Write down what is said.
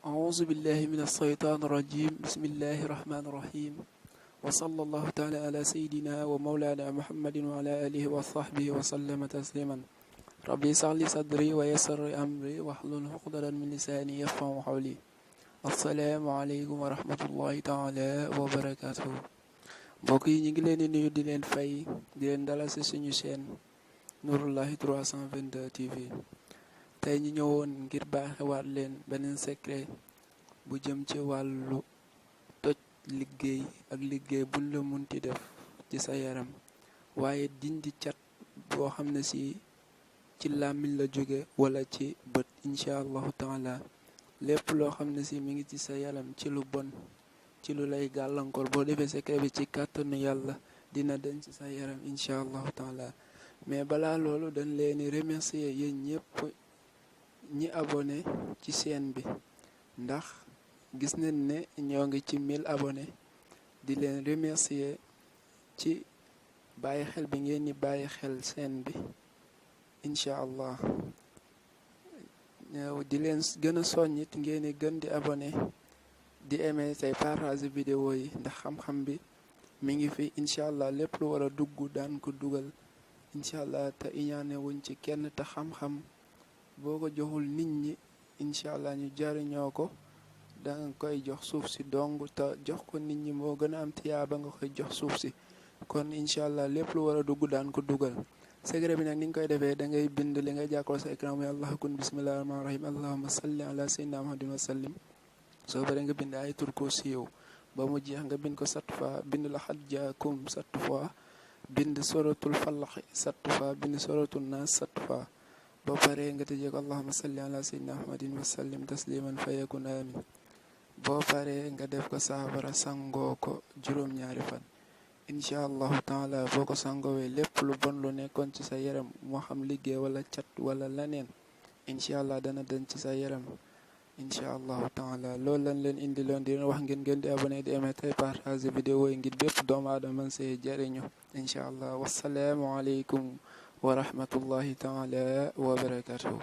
أعوذ بالله من الشيطان الرجيم بسم الله الرحمن الرحيم وصلى الله تعالى على سيدنا ومولانا محمد وعلى آله وصحبه وسلم تسليما ربي اشرح لي صدري ويسر لي أمري واحلل عقدة من لساني يفقهوا قولي السلام عليكم ورحمة الله تعالى وبركاته mbokk yi ñu ngi leen di nuyu di leen fay di leen dalal ci suñu chaîne Nouroullahi 322 TV tey ñu ñëwoon ngir baaxewaat leen beneen secret bu jëm ci wàllu toj liggéey ak liggéey buñ la munti def ci sa yaram waaye dindi cat boo xam ne ci làmmiñ la jóge wala ci bët incha allahu taala lépp loo xam ne mi ngi ci sa yaram ci lu bon ci lu lay gàllankoor boo defee secret bi ci kàttanu yàlla dina dañ ci sa yaram incha allahu taala mais balaa loolu dañ leen di remercier yéen ñëpp ñi abonné ci chaîne bi ndax gis nañ ne ñoo ngi ci 1000 abonné di leen remercier ci bàyyi xel bi ngeen ni bàyyi xel chaîne bi incha allah di leen gën a soññit ngeen di gën di abonné di aimer tey partage vidéo yi ndax xam-xam bi mi ngi fi incha allah lépp lu war a dugg daan ko dugal incha allah te iñaane wuñ ci kenn te xam-xam boo ko joxul nit ñi incha allah ñu jariñoo ko danga koy jox suuf si dong te jox ko nit ñi moo gën a am tiyaaba nga koy jox suuf si kon incha allah lépp lu war a dugg daan ko dugal secret bi nag ni nga koy defee da ngay bind li nga jàkkool sa écran muy allah kun bismillahi rahmaani rahim allahumma salli ala sayyidina muhammadin wa sallim soo bare nga bind ay tur ko siiw ba mu jeex nga bind ko 7 fois bind la xat jaakum 7 fois bind suratul falax 7 fois bind suratul naas 7 fois boo paree nga tëjee ko allahumma salli ala sayyidina muhammadin wa sallim tasliman fayakun amin boo paree nga def ko saafara sangoo ko juróom-ñaari fan incha allahu taala boo ko sangoowee lépp lu bon lu nekkoon ci sa yaram moo xam liggéey wala cat wala leneen incha allah dana den ci sa yaram incha allahu taala loolu lañ leen indi loon di wax ngeen gën di abonné di aimer tey partage vidéo yi ngir bépp doomu aadama see jariñu incha allah wasalaamu aleykum wa rahmatullahi taala wa barakatuhu